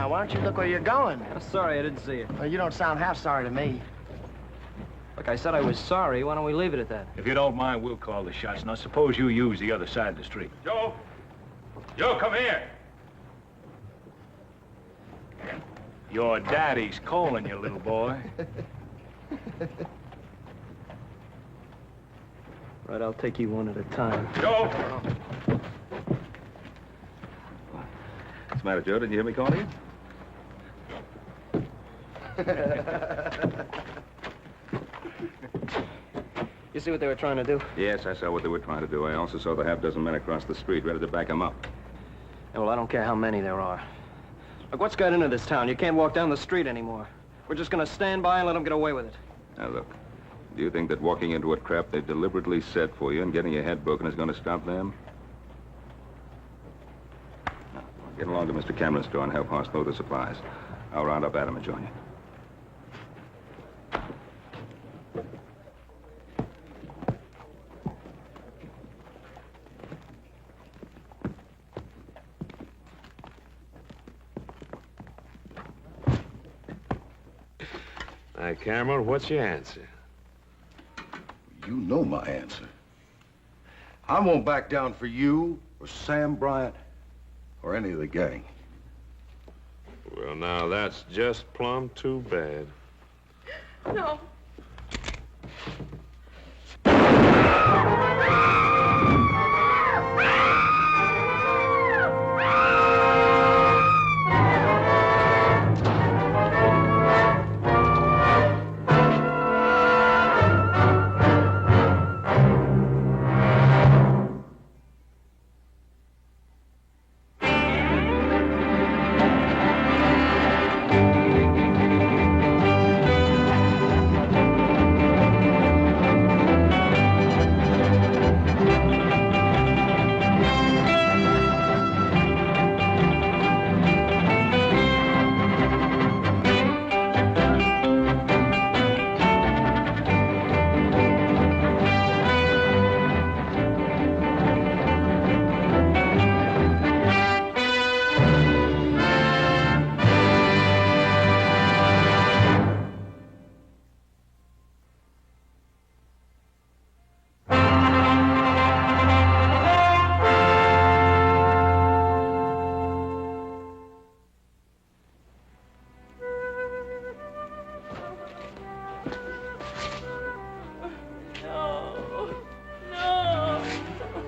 now. Why don't you look where you're going? I'm sorry I didn't see you. Well, you don't sound half sorry to me. Look, I said I was sorry. Why don't we leave it at that? If you don't mind, we'll call the shots. Now, suppose you use the other side of the street. Joe! Joe, come here! Your daddy's calling you, little boy. Right, I'll take you one at a time. Joe! What's the matter, Joe? Didn't you hear me calling you? You see what they were trying to do? Yes, I saw what they were trying to do. I also saw the half-dozen men across the street ready to back them up. Yeah, well, I don't care how many there are. Look, what's got into this town? You can't walk down the street anymore. We're just gonna stand by and let them get away with it. Now, look, do you think that walking into a trap they've deliberately set for you and getting your head broken is going to stop them? Now, get along to Mr. Cameron's store and help Hoss load the supplies. I'll round up Adam and join you. Now, Cameron, what's your answer? You know my answer. I won't back down for you, or Sam Bryant, or any of the gang. Well, now, that's just plumb too bad. No.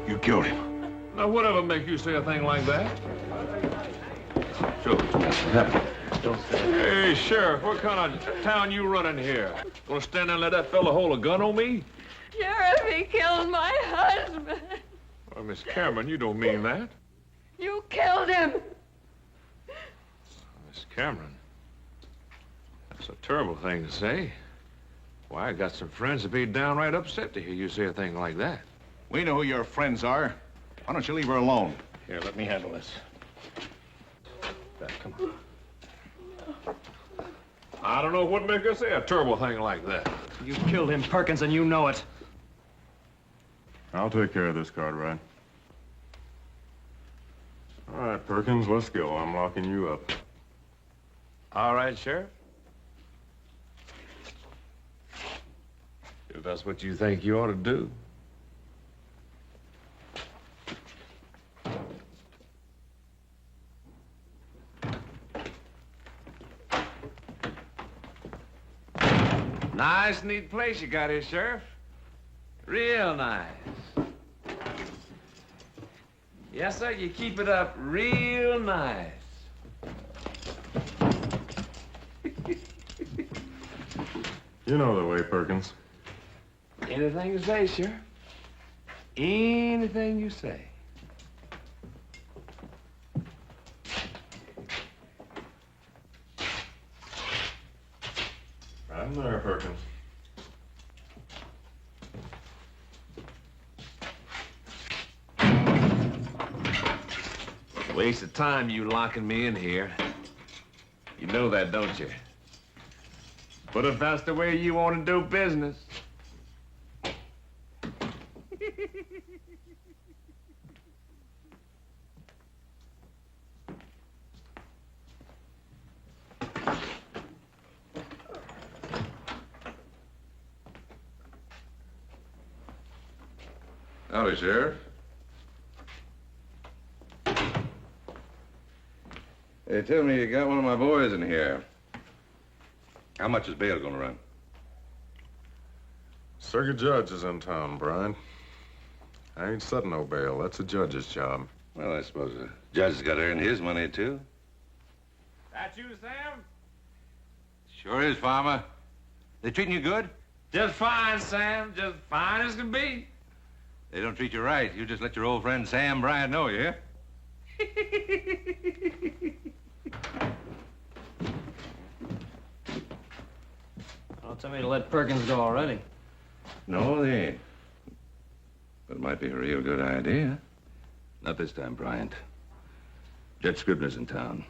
You killed him. Now, whatever make you say a thing like that? Sure, what happened? Hey, Sheriff, what kind of town you running here? Gonna stand there and let that fella hold a gun on me? Sheriff, he killed my husband. Well, Miss Cameron, you don't mean that. You killed him. Miss Cameron, that's a terrible thing to say. Why, I got some friends that'd be downright upset to hear you say a thing like that. We know who your friends are. Why don't you leave her alone? Here, let me handle this. Beth, come on. I don't know what make her say a terrible thing like that. You killed him, Perkins, and you know it. I'll take care of this, Cartwright. All right, Perkins, let's go. I'm locking you up. All right, Sheriff. If that's what you think you ought to do. Nice, neat place you got here, Sheriff. Real nice. Yes, sir, you keep it up real nice. You know the way, Perkins. Anything you say, Sheriff. Anything you say. I'm there, Perkins. Waste of time you locking me in here. You know that, don't you? But if that's the way you want to do business. Howdy, Sheriff. They tell me you got one of my boys in here. How much is bail gonna run? Circuit judge is in town, Bryant. I ain't setting no bail. That's a judge's job. Well, I suppose the judge has got to earn his money, too. That you, Sam? Sure is, Farmer. They treating you good? Just fine, Sam. Just fine as can be. They don't treat you right. You just let your old friend Sam Bryant know, you hear? Don't tell me to let Perkins go already. No, they ain't. But it might be a real good idea. Not this time, Bryant. Judge Scribner's in town.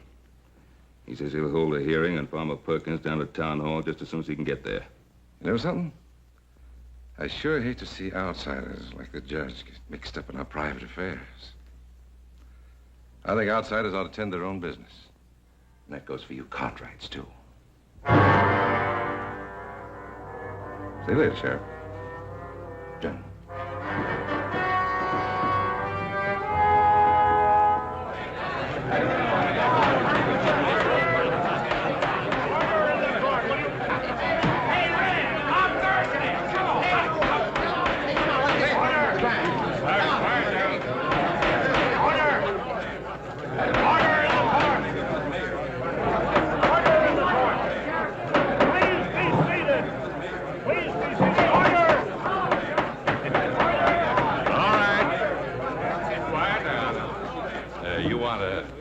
He says he'll hold a hearing on Farmer Perkins down at Town Hall just as soon as he can get there. You know something? I sure hate to see outsiders like the judge get mixed up in our private affairs. I think outsiders ought to tend their own business. And that goes for you Cartwrights, too. See you later, Sheriff. John.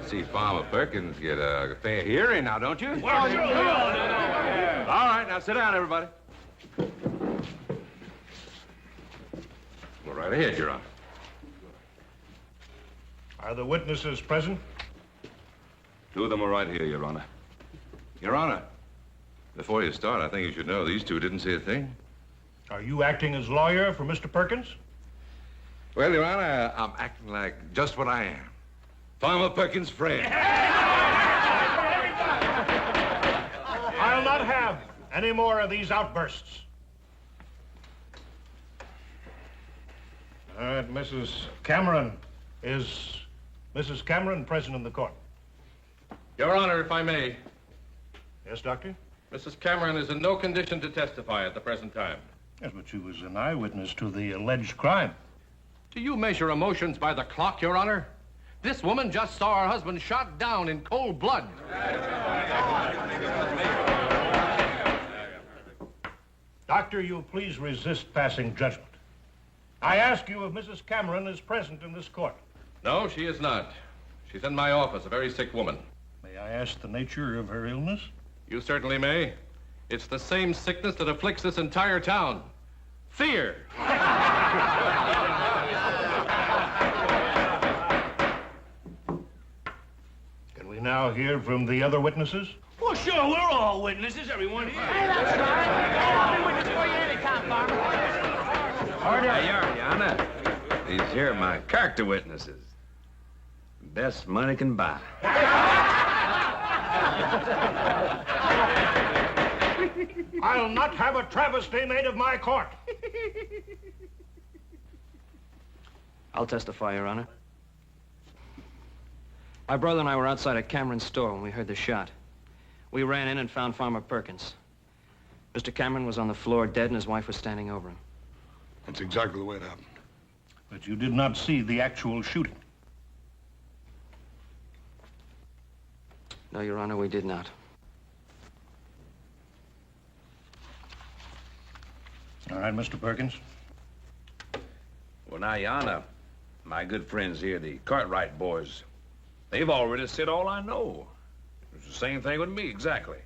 See Farmer Perkins get a fair hearing now, don't you? Well, sure. All right, now sit down, everybody. Go right ahead, Your Honor. Are the witnesses present? Two of them are right here, Your Honor. Your Honor, before you start, I think you should know these two didn't say a thing. Are you acting as lawyer for Mr. Perkins? Well, Your Honor, I'm acting like just what I am. Farmer Perkins' friend. I'll not have any more of these outbursts. All right, Mrs. Cameron. Is Mrs. Cameron present in the court? Your Honor, if I may. Yes, Doctor? Mrs. Cameron is in no condition to testify at the present time. Yes, but she was an eyewitness to the alleged crime. Do you measure emotions by the clock, Your Honor? This woman just saw her husband shot down in cold blood. Doctor, you'll please resist passing judgment. I ask you if Mrs. Cameron is present in this court. No, she is not. She's in my office, a very sick woman. May I ask the nature of her illness? You certainly may. It's the same sickness that afflicts this entire town. Fear. Can we now hear from the other witnesses? Well, sure, we're all witnesses, everyone here. Hey, that's right. I'll be witness for you anytime, Farmer. Order. Your Honor. These here are my character witnesses. Best money can buy. I'll not have a travesty made of my court. I'll testify, Your Honor. My brother and I were outside of Cameron's store when we heard the shot. We ran in and found Farmer Perkins. Mr. Cameron was on the floor dead and his wife was standing over him. That's exactly the way it happened. But you did not see the actual shooting. No, Your Honor, we did not. All right, Mr. Perkins. Well, now, Your Honor, my good friends here, the Cartwright boys, they've already said all I know. It's the same thing with me, exactly.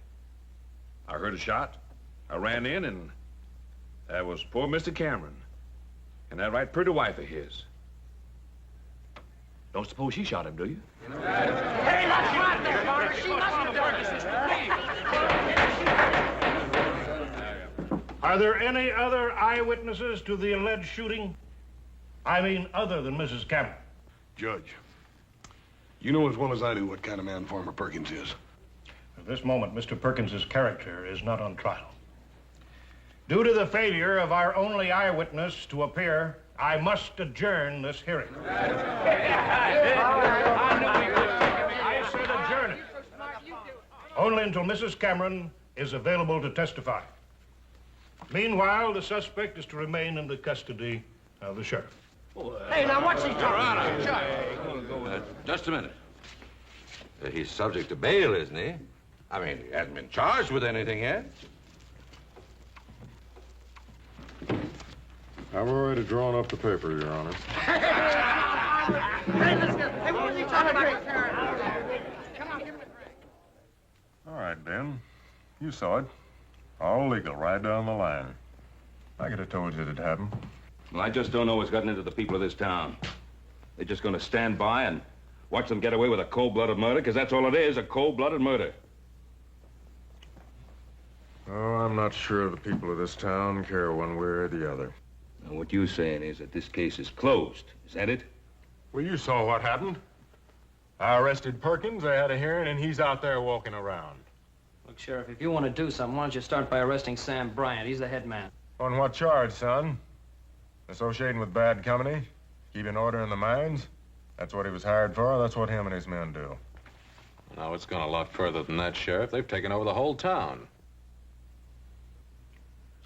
I heard a shot. I ran in, and that was poor Mr. Cameron. And that right pretty wife of his. Don't suppose she shot him, do you? Hey, that's right, Miss Farmer. She must have done it. Are there any other eyewitnesses to the alleged shooting? I mean, other than Mrs. Cameron. Judge, you know as well as I do what kind of man Farmer Perkins is. At this moment, Mr. Perkins's character is not on trial. Due to the failure of our only eyewitness to appear, I must adjourn this hearing. I said adjourn it. Only until Mrs. Cameron is available to testify. Meanwhile, the suspect is to remain in the custody of the sheriff. Hey, now what's he talking about? Just a minute. He's subject to bail, isn't he? I mean, he hasn't been charged with anything yet. I've already drawn up the paper, Your Honor. Hey, what was he talking about? Come on, give him the break. All right, Ben. You saw it. All legal, right down the line. I could have told you it'd happen. Well, I just don't know what's gotten into the people of this town. They're just going to stand by and watch them get away with a cold-blooded murder, because that's all it is, a cold-blooded murder. Oh, I'm not sure the people of this town care one way or the other. Now, what you're saying is that this case is closed. Is that it? Well, you saw what happened. I arrested Perkins, I had a hearing, and he's out there walking around. Look, Sheriff, if you want to do something, why don't you start by arresting Sam Bryant? He's the head man. On what charge, son? Associating with bad company? Keeping order in the mines? That's what he was hired for. That's what him and his men do. No, it's gone a lot further than that, Sheriff. They've taken over the whole town.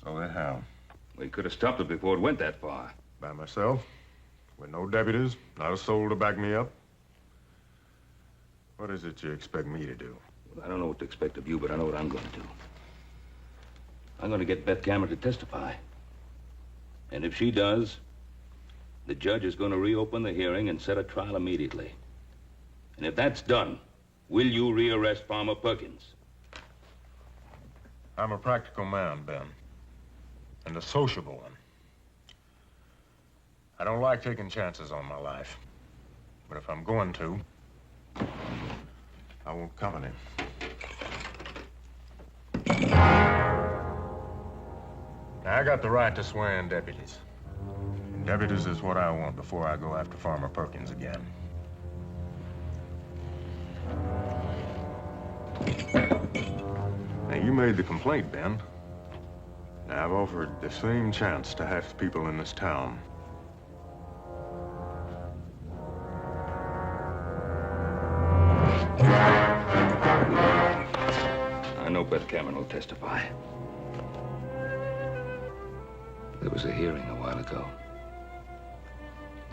So they have. We could have stopped it before it went that far. By myself, with no deputies, not a soul to back me up. What is it you expect me to do? Well, I don't know what to expect of you, but I know what I'm going to do. I'm going to get Beth Cameron to testify. And if she does, the judge is going to reopen the hearing and set a trial immediately. And if that's done, will you rearrest Farmer Perkins? I'm a practical man, Ben. And a sociable one. I don't like taking chances on my life. But if I'm going to, I want company. Now, I got the right to swear in deputies. And deputies is what I want before I go after Farmer Perkins again. Now, you made the complaint, Ben. Now, I've offered the same chance to half the people in this town. I know Beth Cameron will testify. There was a hearing a while ago.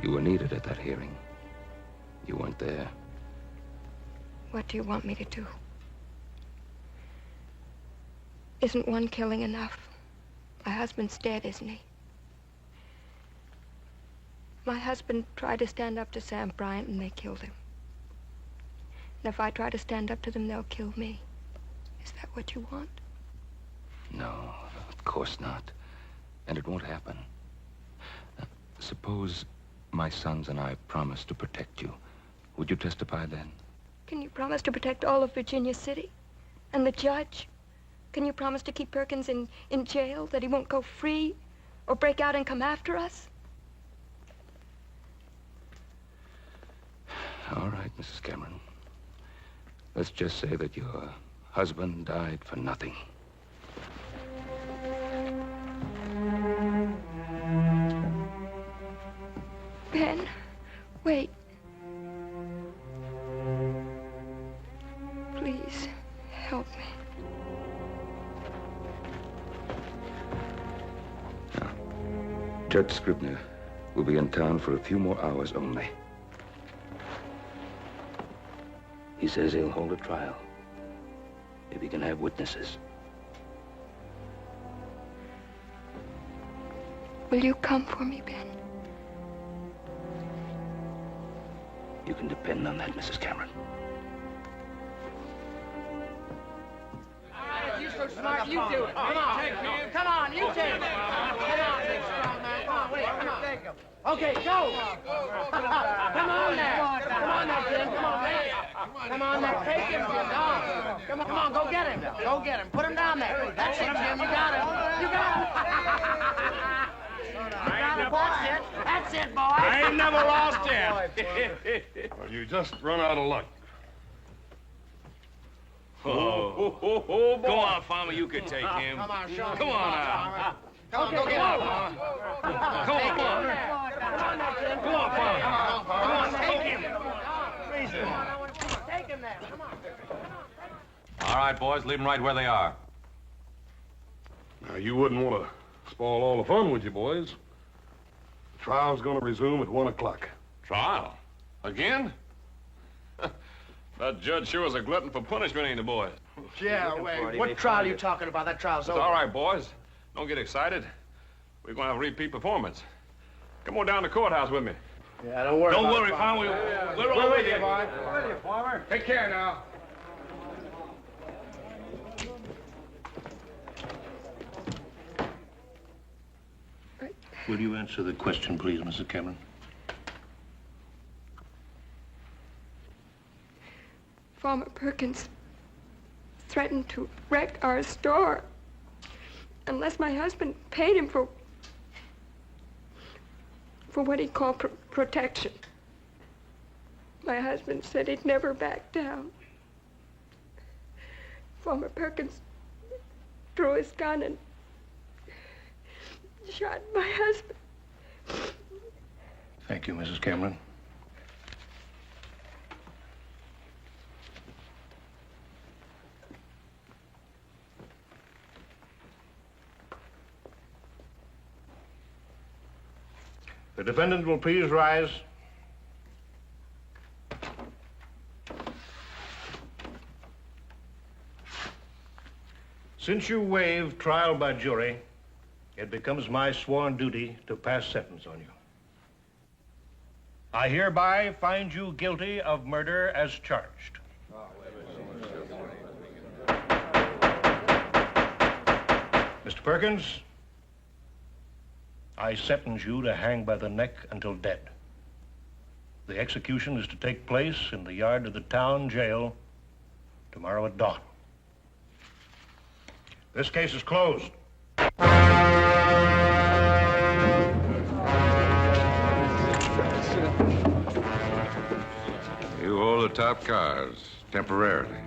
You were needed at that hearing. You weren't there. What do you want me to do? Isn't one killing enough? My husband's dead, isn't he? My husband tried to stand up to Sam Bryant, and they killed him. And if I try to stand up to them, they'll kill me. Is that what you want? No, of course not. And it won't happen. Suppose my sons and I promise to protect you. Would you testify then? Can you promise to protect all of Virginia City? And the judge? Can you promise to keep Perkins in jail, that he won't go free or break out and come after us? All right, Mrs. Cameron. Let's just say that your husband died for nothing. Ben, wait. Please, help me. Now, Judge Scribner will be in town for a few more hours only. He says he'll hold a trial if he can have witnesses. Will you come for me, Ben? You can depend on that, Mrs. Cameron. You're so smart, you do it. Come on. Come on, you take it. Come on, big strong man. Come on, wait, come on. Okay, go. Come on there. Come on there, Jim. Come on, man. Come on there. Take him, Jim. Come on, go get him. Go get him. Put him down there. That's it, Jim. You got him. You got him. That's it, boy. I ain't never lost him. Well, you just run out of luck. Oh, go on, Farmer. You can take him. Come on, show him. Come on now. Come on, go get him. Come on. All right, boys, leave them right where they are. Now, you wouldn't want to spoil all the fun, would you, boys? The trial's going to resume at 1 o'clock. Trial? Again? That judge sure was a glutton for punishment, ain't he, boys? Yeah, wait. What trial are you talking about? That trial's It's over. all right, boys. Don't get excited. We're going to have a repeat performance. Come on down to the courthouse with me. Yeah, don't worry. Don't about worry, it, Farmer. We're all with you. boy. We're with you, Farmer. Take care now. Will you answer the question, please, Mrs. Cameron? Farmer Perkins threatened to wreck our store unless my husband paid him for what he called protection. My husband said he'd never back down. Farmer Perkins drew his gun and shot my husband. Thank you, Mrs. Cameron. The defendant will please rise. Since you waive trial by jury, it becomes my sworn duty to pass sentence on you. I hereby find you guilty of murder as charged. Mr. Perkins, I sentence you to hang by the neck until dead. The execution is to take place in the yard of the town jail tomorrow at dawn. This case is closed. You hold the top cars, temporarily.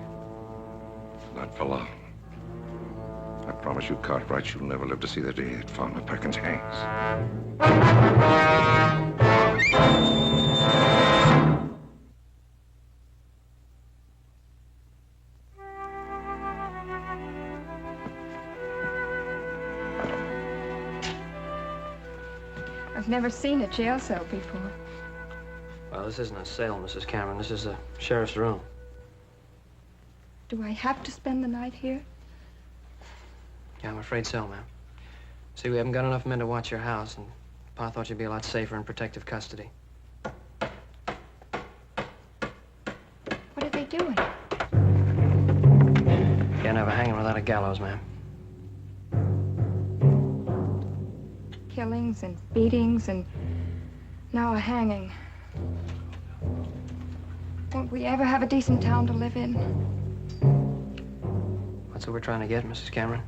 Not for long. I promise you, Cartwrights, you'll never live to see the day that Farmer Perkins hangs. I've never seen a jail cell before. Well, this isn't a cell, Mrs. Cameron. This is a sheriff's room. Do I have to spend the night here? Yeah, I'm afraid so, ma'am. See, we haven't got enough men to watch your house, and Pa thought you'd be a lot safer in protective custody. What are they doing? Can't have a hanging without a gallows, ma'am. Killings and beatings and now a hanging. Won't we ever have a decent town to live in? That's what we're trying to get, Mrs. Cameron.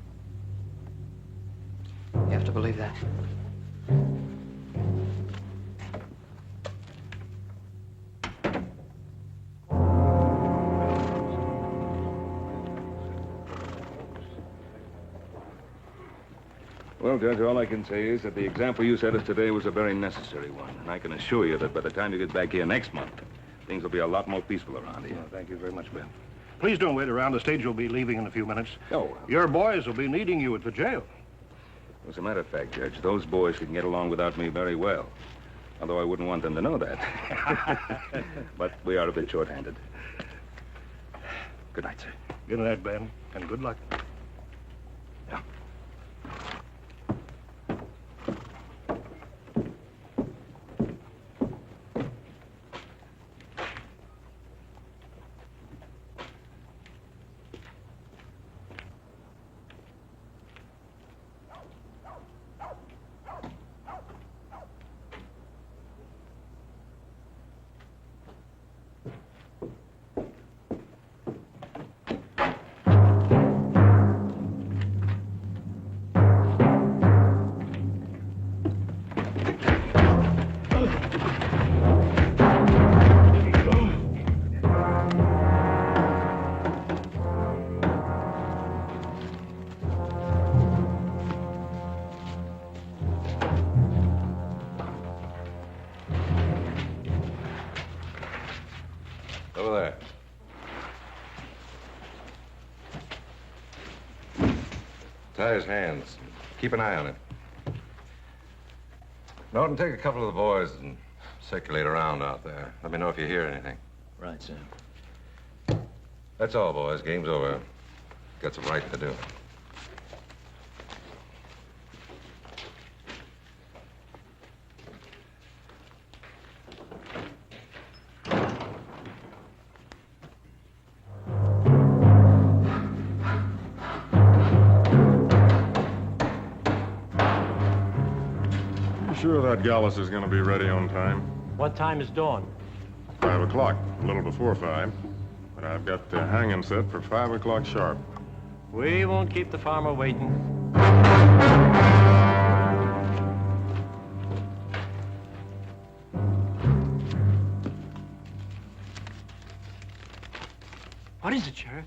You have to believe that. Well, Judge, all I can say is that the example you set us today was a very necessary one. And I can assure you that by the time you get back here next month, things will be a lot more peaceful around here. Well, thank you very much, Ben. Please don't wait around. The stage will be leaving in a few minutes. Oh. Your boys will be needing you at the jail. As a matter of fact, Judge, those boys can get along without me very well. Although I wouldn't want them to know that. But we are a bit short-handed. Good night, sir. Good night, Ben, and good luck. Yeah. Over there. Tie his hands. Keep an eye on him. Norton, take a couple of the boys and circulate around out there. Let me know if you hear anything. Right, Sam. That's all, boys. Game's over. Got some writing to do. You sure that Gallus is going to be ready on time? What time is dawn? 5 o'clock, a little before 5. But I've got the hanging set for 5 o'clock sharp. We won't keep the farmer waiting. What is it, Sheriff?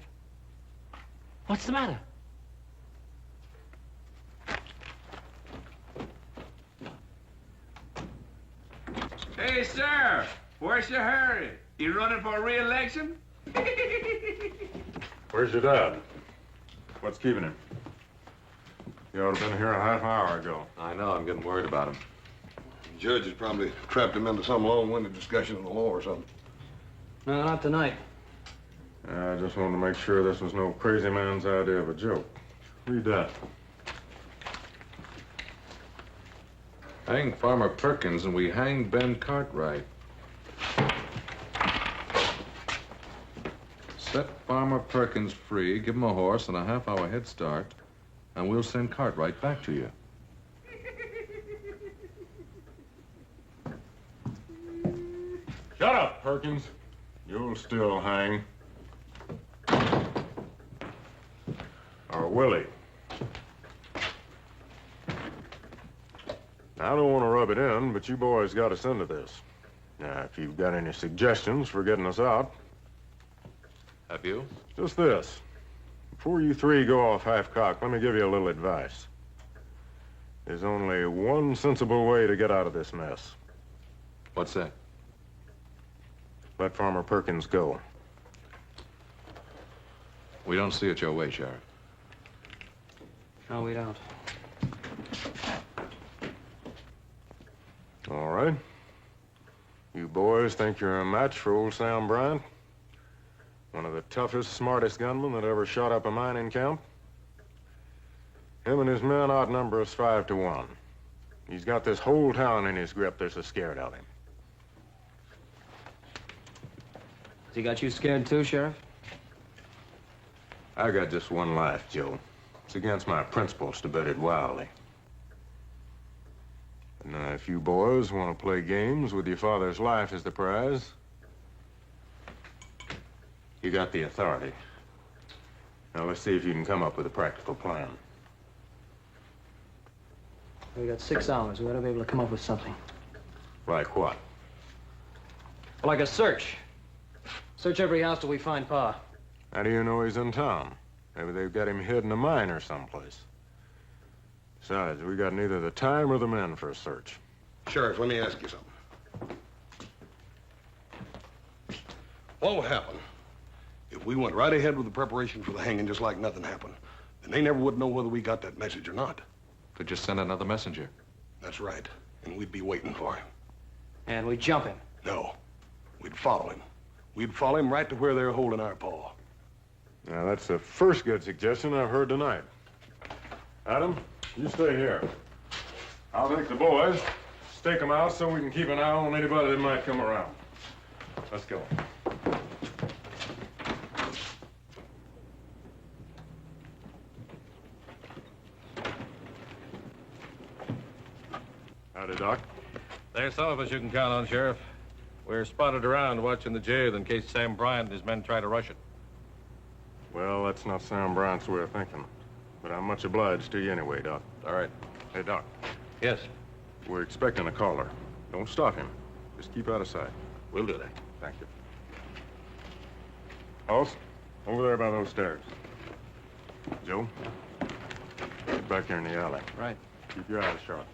What's the matter? Hey, sir, where's your hurry? You running for re-election? Where's your dad? What's keeping him? You ought to have been here a half hour ago. I know. I'm getting worried about him. The judge has probably trapped him into some long-winded discussion of the law or something. No, not tonight. I just wanted to make sure this was no crazy man's idea of a joke. Read that. Hang Farmer Perkins and we hang Ben Cartwright. Set Farmer Perkins free, give him a horse and a half-hour head start, and we'll send Cartwright back to you. Shut up, Perkins. You'll still hang. Or will he? I don't want to rub it in, but you boys got us into this. Now, if you've got any suggestions for getting us out... Have you? Just this. Before you three go off half-cocked, let me give you a little advice. There's only one sensible way to get out of this mess. What's that? Let Farmer Perkins go. We don't see it your way, Sheriff. No, we don't. All right. You boys think you're a match for old Sam Bryant? One of the toughest, smartest gunmen that ever shot up a mining camp? Him and his men outnumber us 5 to 1. He's got this whole town in his grip. They're so scared of him. Has he got you scared too, Sheriff? I got just one life, Joe. It's against my principles to bet it wildly. Now, if you boys want to play games with your father's life as the prize, you got the authority. Now, let's see if you can come up with a practical plan. We got 6 hours. We ought to be able to come up with something. Like what? Like a search. Search every house till we find Pa. How do you know he's in town? Maybe they've got him hid in a mine or someplace. Besides, we got neither the time or the men for a search. Sheriff, let me ask you something. What would happen if we went right ahead with the preparation for the hanging just like nothing happened? Then they never would know whether we got that message or not. Could just send another messenger. That's right. And we'd be waiting for him. And we jump him. No. We'd follow him. We'd follow him right to where they're holding our paw. Now, that's the first good suggestion I've heard tonight. Adam, you stay here. I'll take the boys, stake them out so we can keep an eye on anybody that might come around. Let's go. Howdy, Doc. There's some of us you can count on, Sheriff. We're spotted around watching the jail in case Sam Bryant and his men try to rush it. Well, that's not Sam Bryant's way of thinking. But I'm much obliged to you anyway, Doc. All right. Hey, Doc. Yes. We're expecting a caller. Don't stop him. Just keep out of sight. We'll do that. Thank you. Hoss, over there by those stairs. Joe, get back here in the alley. Right. Keep your eyes sharp.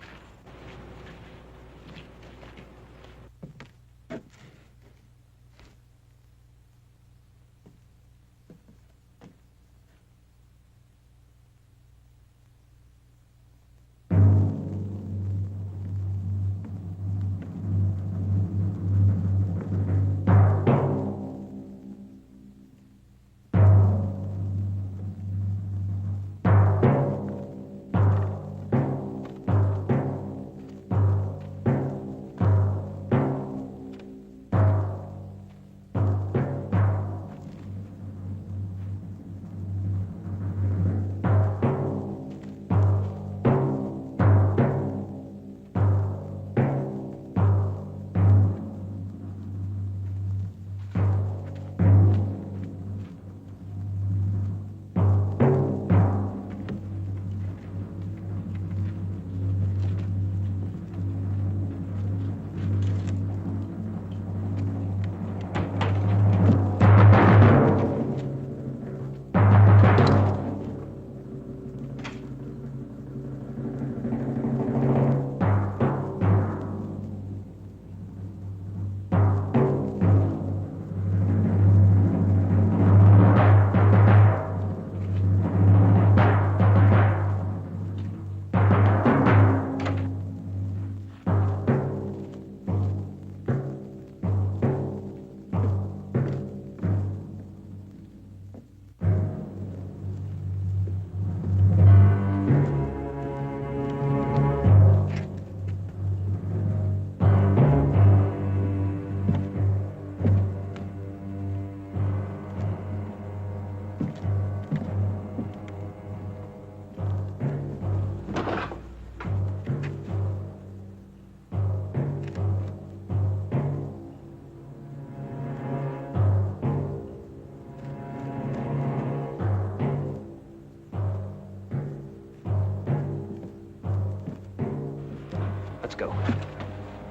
Let's go.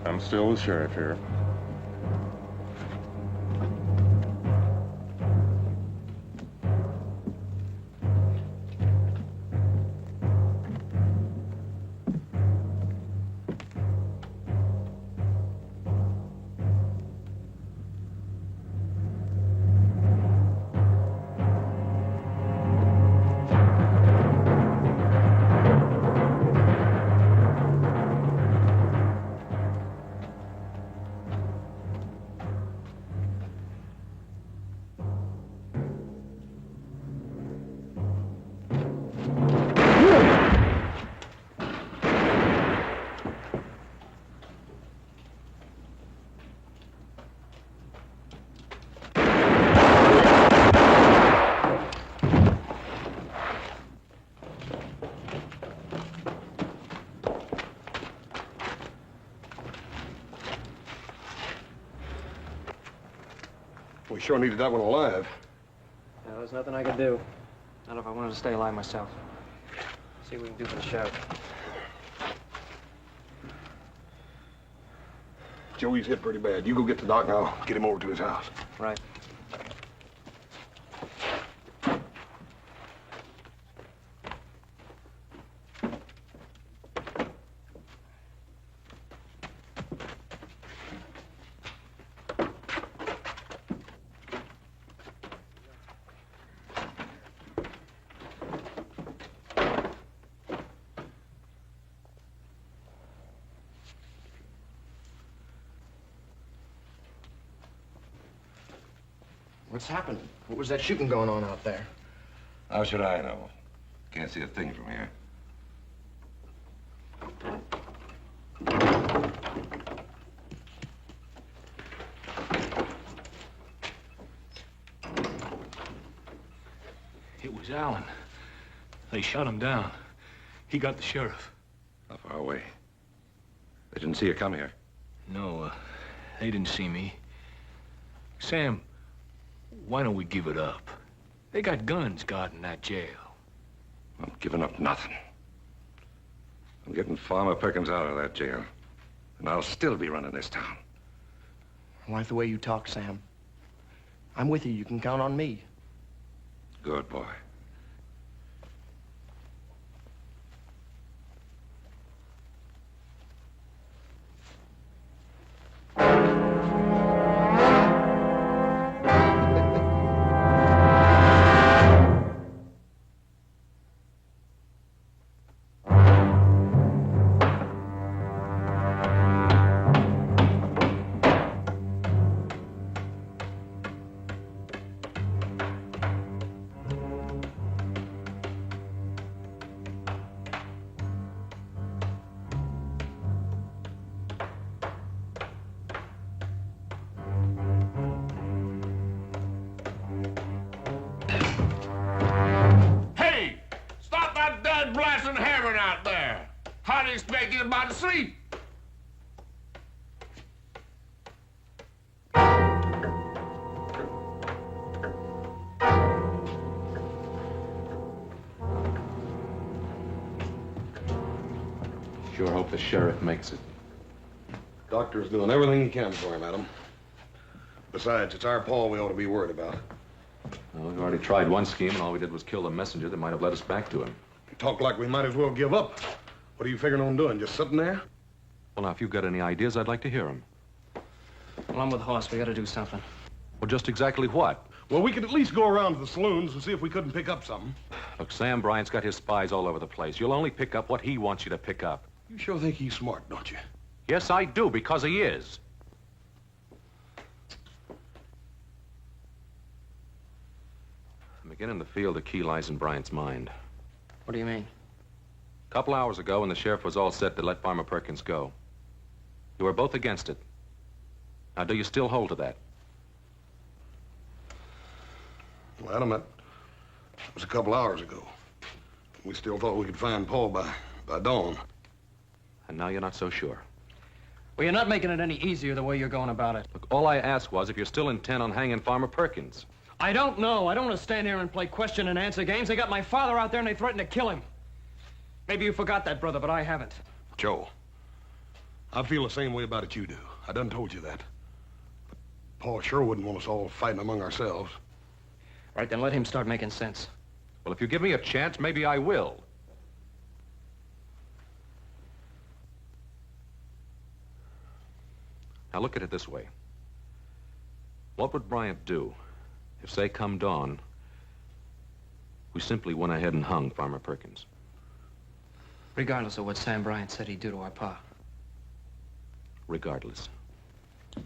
I'm still the sheriff here. We sure needed that one alive. Yeah, there's nothing I could do. Not if I wanted to stay alive myself. See what we can do for the sheriff. Joey's hit pretty bad. You go get the doc and I'll get him over to his house. Right. What's happened? What was that shooting going on out there? How should I know? Can't see a thing from here. It was Allen. They shot him down. He got the sheriff. How far away? They didn't see you come here. No, they didn't see me. Sam, why don't we give it up? They got guns guarding that jail. I'm giving up nothing. I'm getting Farmer Perkins out of that jail. And I'll still be running this town. I like the way you talk, Sam. I'm with you. You can count on me. Good boy. Blasting hammering out there. How do you expect you about to sleep? Sure hope the sheriff makes it. Doctor's doing everything he can for him, Adam. Besides, it's our Paul we ought to be worried about. Well, we've already tried one scheme, and all we did was kill the messenger that might have led us back to him. You talk like we might as well give up. What are you figuring on doing? Just sitting there? Well, now, if you've got any ideas, I'd like to hear them. Well, I'm with Hoss. We got to do something. Well, just exactly what? Well, we could at least go around to the saloons and see if we couldn't pick up something. Look, Sam Bryant's got his spies all over the place. You'll only pick up what he wants you to pick up. You sure think he's smart, don't you? Yes, I do, because he is. I'm beginning to feel the key lies in Bryant's mind. What do you mean? A couple hours ago, when the sheriff was all set to let Farmer Perkins go, you were both against it. Now, do you still hold to that? Well, Adam, that was a couple hours ago. We still thought we could find Paul by dawn. And now you're not so sure. Well, you're not making it any easier the way you're going about it. Look, all I asked was if you're still intent on hanging Farmer Perkins. I don't know. I don't want to stand here and play question and answer games. They got my father out there and they threatened to kill him. Maybe you forgot that, brother, but I haven't. Joe, I feel the same way about it you do. I done told you that. But Paul sure wouldn't want us all fighting among ourselves. Right, then let him start making sense. Well, if you give me a chance, maybe I will. Now look at it this way. What would Bryant do if, say, come dawn, we simply went ahead and hung Farmer Perkins? Regardless of what Sam Bryant said he'd do to our pa. Regardless. And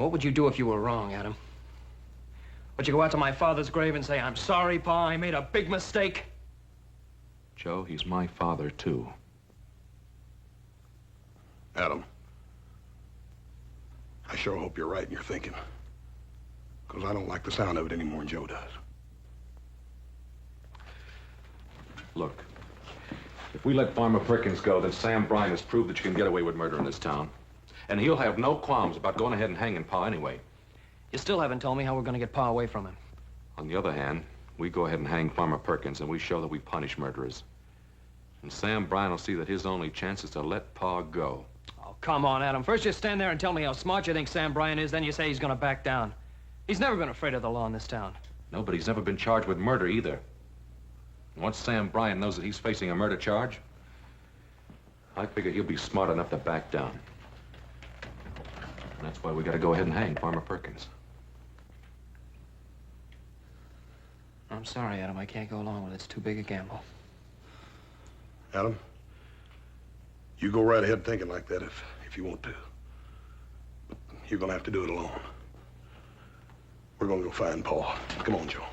what would you do if you were wrong, Adam? Would you go out to my father's grave and say, I'm sorry, Pa, I made a big mistake? Joe, he's my father, too. Adam, I sure hope you're right in your thinking. Because I don't like the sound of it any more than Joe does. Look, if we let Farmer Perkins go, then Sam Bryant has proved that you can get away with murder in this town. And he'll have no qualms about going ahead and hanging Pa anyway. You still haven't told me how we're going to get Pa away from him. On the other hand, we go ahead and hang Farmer Perkins, and we show that we punish murderers. And Sam Bryant will see that his only chance is to let Pa go. Oh, come on, Adam. First you stand there and tell me how smart you think Sam Bryant is, then you say he's going to back down. He's never been afraid of the law in this town. No, but he's never been charged with murder either. And once Sam Bryant knows that he's facing a murder charge, I figure he'll be smart enough to back down. And that's why we got to go ahead and hang Farmer Perkins. I'm sorry, Adam. I can't go along with it. It's too big a gamble. Adam, you go right ahead thinking like that if you want to. But you're gonna have to do it alone. We're gonna go find Paul. Come on, Joe.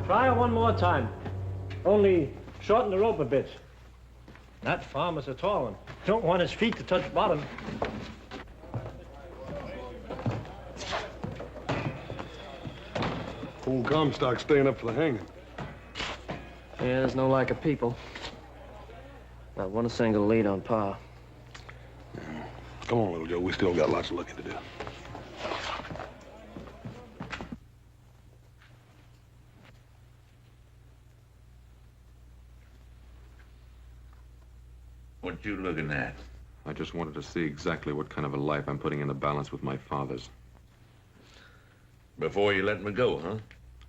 Try it one more time. Only shorten the rope a bit. That farmer's a tall one. Don't want his feet to touch bottom. Old Comstock's staying up for the hanging. Yeah, there's no lack of people. Not one single lead on Pa. Come on, little Joe. We still got lots of looking to do. What you looking at? I just wanted to see exactly what kind of a life I'm putting in the balance with my father's. Before you let me go, huh?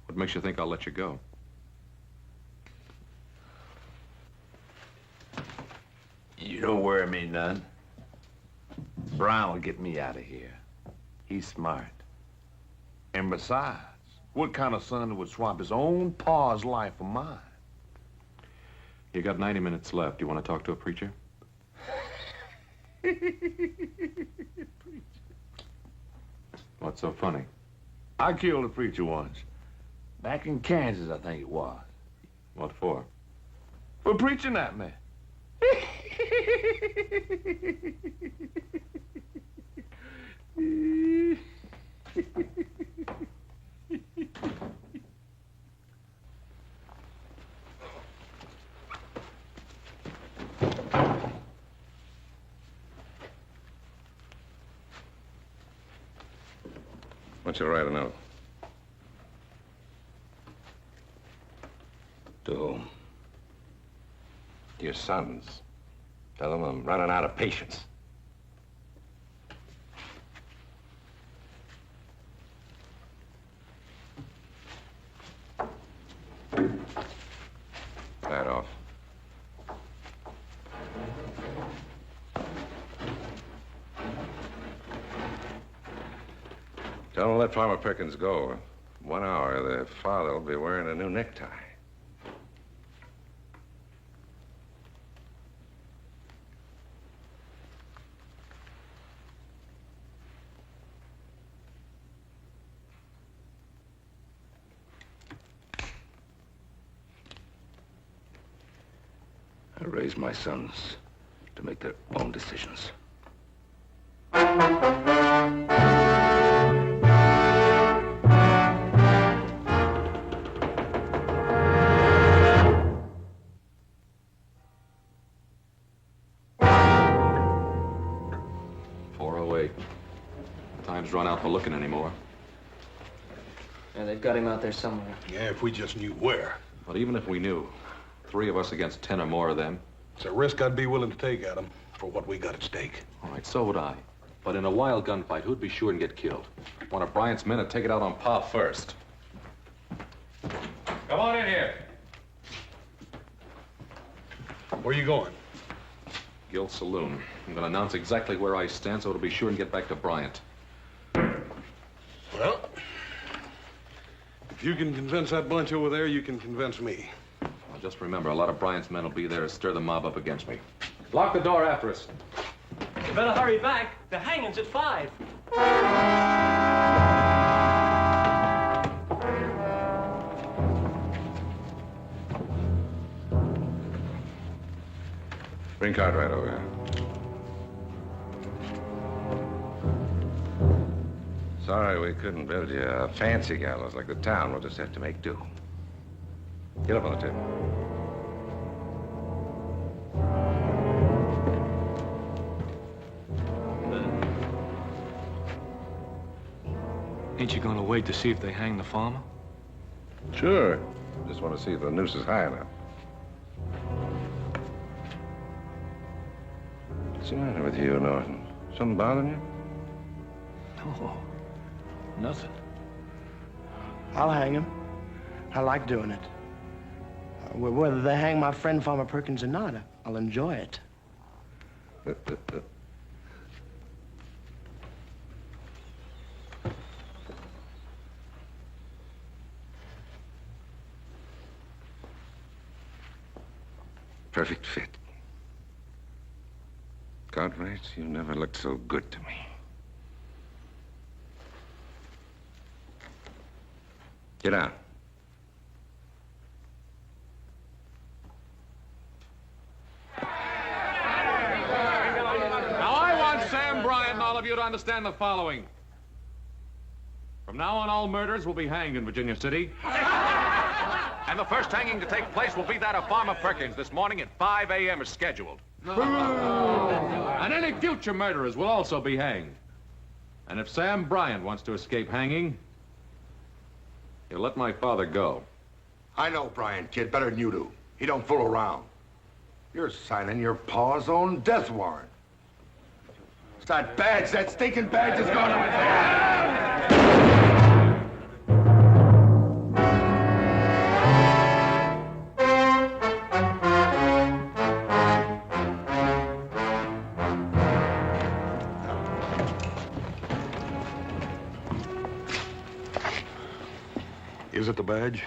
What makes you think I'll let you go? You don't worry me none. Brown will get me out of here. He's smart. And besides, what kind of son would swap his own pa's life for mine? You got 90 minutes left. You want to talk to a preacher? What's so funny? I killed a preacher once. Back in Kansas, I think it was. What for? For preaching at me. Why don't you write a note? To whom? To your sons. Tell them I'm running out of patience. That off. Tell them to let Farmer Perkins go. 1 hour, the father will be wearing a new necktie. I raised my sons to make their own decisions. way. Time's run out for looking anymore. Yeah, they've got him out there somewhere. Yeah, if we just knew where. But even if we knew, 3 of us against 10 or more of them. It's a risk I'd be willing to take, Adam, for what we got at stake. All right, so would I. But in a wild gunfight, who'd be sure and get killed? One of Bryant's men would take it out on Pa first. Come on in here. Where you going? Guild Saloon. I'm going to announce exactly where I stand so it'll be sure and get back to Bryant. Well, if you can convince that bunch over there, you can convince me. Well, just remember, a lot of Bryant's men will be there to stir the mob up against me. Lock the door after us. You better hurry back. The hanging's at 5. Bring Cartwright over here. Sorry we couldn't build you a fancy gallows like the town. We'll just have to make do. Get up on the table. Ain't you gonna wait to see if they hang the farmer? Sure. Just want to see if the noose is high enough. What's the matter with you, Norton? Something bothering you? No, nothing. I'll hang him. I like doing it. Whether they hang my friend Farmer Perkins or not, I'll enjoy it. Perfect fit. Cartwrights, you never looked so good to me. Get down. Now, I want Sam Bryant and all of you to understand the following. From now on, all murders will be hanged in Virginia City. And the first hanging to take place will be that of Farmer Perkins this morning at 5 a.m. as scheduled. And any future murderers will also be hanged. And if Sam Bryant wants to escape hanging, he'll let my father go. I know Bryant, kid, better than you do. He don't fool around. You're signing your pa's own death warrant. It's that badge, that stinking badge is going on his head. Is it the badge?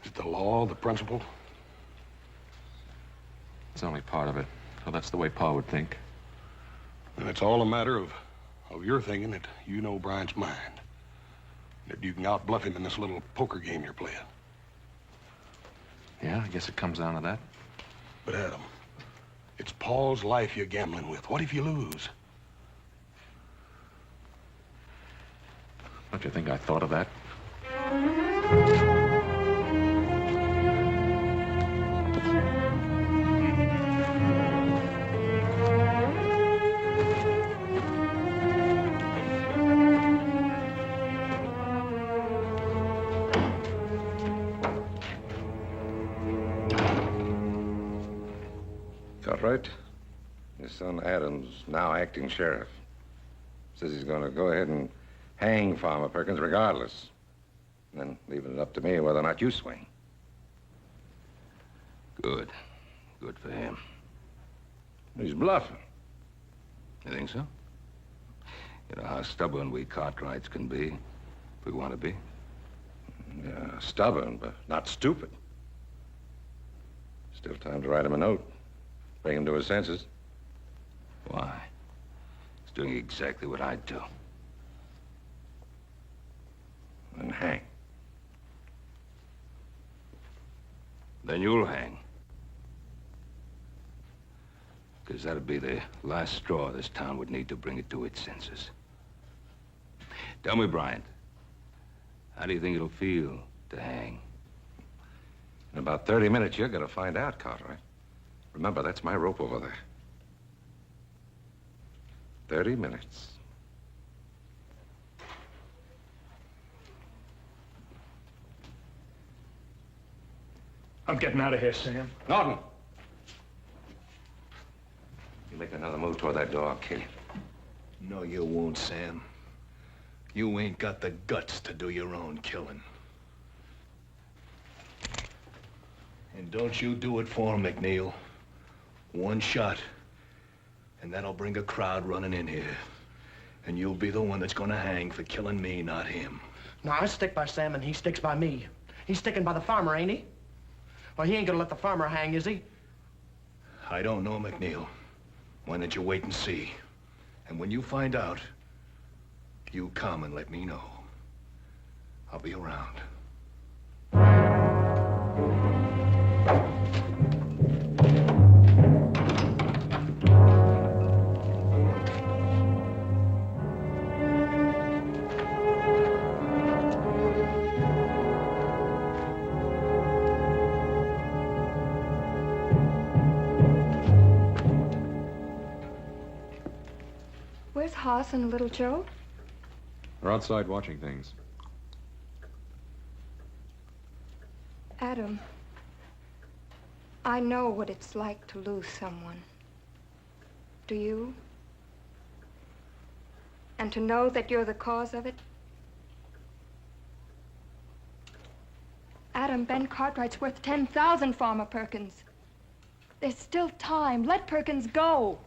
Is it the law, the principle? It's only part of it. So that's the way Pa would think. And it's all a matter of your thinking that you know Bryant's mind. That you can outbluff him in this little poker game you're playing. Yeah, I guess it comes down to that. But Adam, it's Paul's life you're gambling with. What if you lose? Don't you think I thought of that? Cartwright, his son Adam's now acting sheriff. Says he's going to go ahead and hang Farmer Perkins regardless. And then leaving it up to me whether or not you swing. Good. Good for him. He's bluffing. You think so? You know how stubborn we Cartwrights can be, if we want to be. Yeah, stubborn, but not stupid. Still time to write him a note. Bring him to his senses. Why? He's doing exactly what I'd do. And hang. Then you'll hang. Because that'd be the last straw this town would need to bring it to its senses. Tell me, Bryant, how do you think it'll feel to hang? In about 30 minutes, you're going to find out, Cartwright. Remember, that's my rope over there. 30 minutes. I'm getting out of here, Sam. Norton! You make another move toward that door, I'll kill you. No, you won't, Sam. You ain't got the guts to do your own killing. And don't you do it for him, McNeil. One shot, and that'll bring a crowd running in here. And you'll be the one that's gonna hang for killing me, not him. No, I stick by Sam and he sticks by me. He's sticking by the farmer, ain't he? Well, he ain't gonna let the farmer hang, is he? I don't know, McNeil. Why don't you wait and see? And when you find out, you come and let me know. I'll be around. Where's Hoss and Little Joe? They're outside watching things. Adam, I know what it's like to lose someone. Do you? And to know that you're the cause of it? Adam, Ben Cartwright's worth 10,000, Farmer Perkins. There's still time. Let Perkins go.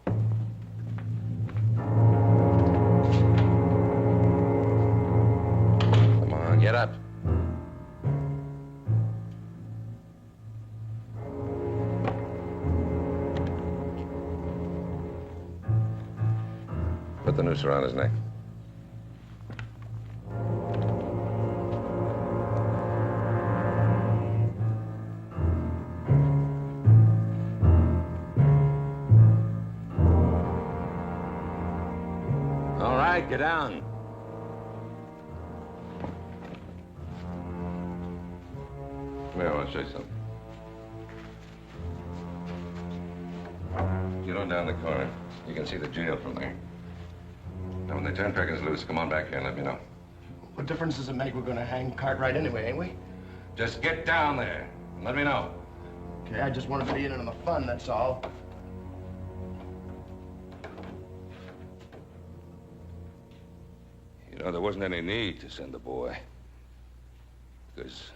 Come on, get up. Put the noose around his neck. All right, get down. Come here, I want to show you something. Get on down the corner. You can see the jail from there. Now, when they turn Perkins loose, come on back here and let me know. What difference does it make? We're gonna hang Cartwright anyway, ain't we? Just get down there and let me know. Okay, I just wanted to be in on the fun, that's all. You know, there wasn't any need to send the boy. Because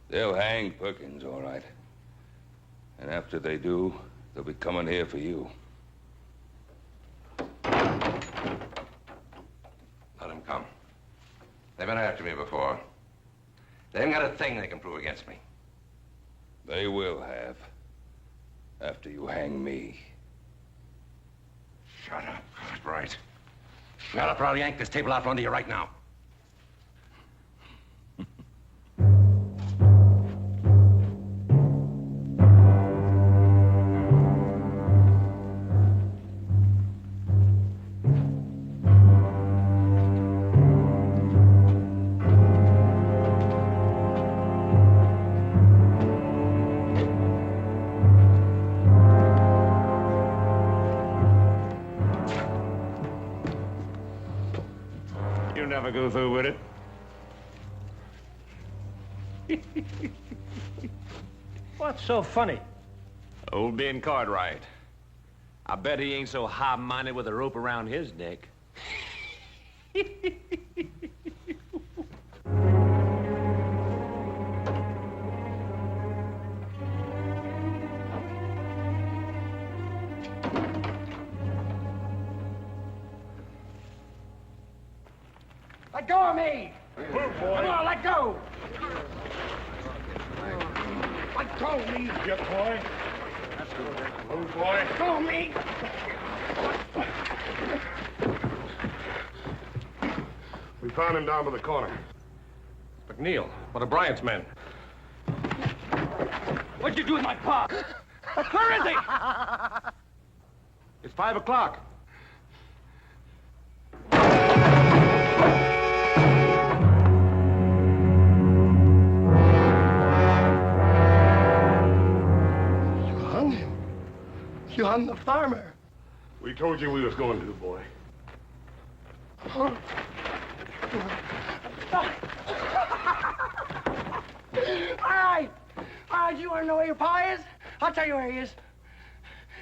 they'll hang Perkins, all right. And after they do, they'll be coming here for you. Let them come. They've been after me before. They haven't got a thing they can prove against me. They will have. After you hang me. Shut up, Cartwright. Shut up, or I'll yank this table out from under you right now. Never go through with it. What's so funny? Old Ben Cartwright. I bet he ain't so high-minded with a rope around his neck. Let go of me! Move, boy. Come on, let go! Let go of me! Get, boy. Move, boy. Let go of me! We found him down by the corner. McNeil, one of Bryant's men. What'd you do with my pa? Where is he? It's 5 o'clock. You hung the farmer. We told you we was going to, boy. All right, you want to know where your pa is? I'll tell you where he is.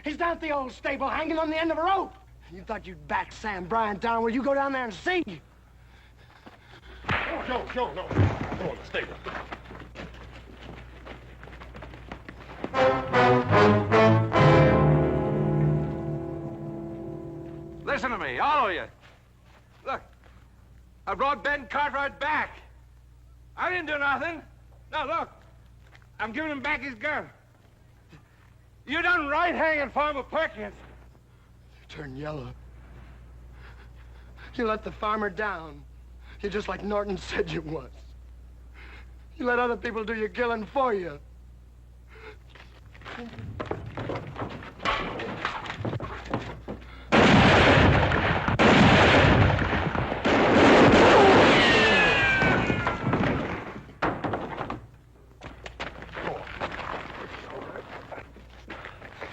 He's down at the old stable, hanging on the end of a rope. You thought you'd back Sam Bryant down. Well, you go down there and see. No. Go on, the stable. Listen to me, all of you. Look, I brought Ben Cartwright back. I didn't do nothing. No, look, I'm giving him back his gun. You done right hanging Farmer Perkins. You turned yellow. You let the farmer down. You're just like Norton said you was. You let other people do your killing for you.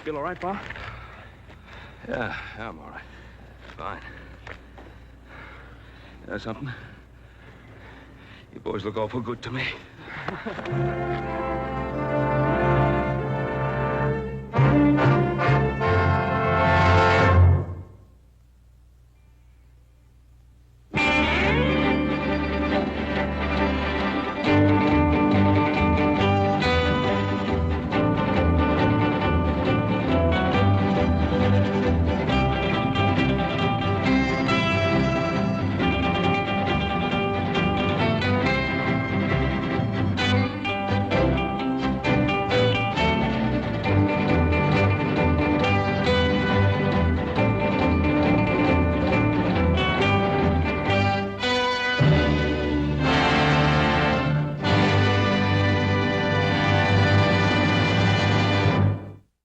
Feel all right, Pa? Yeah, I'm all right. Fine. You know something? You boys look awful good to me.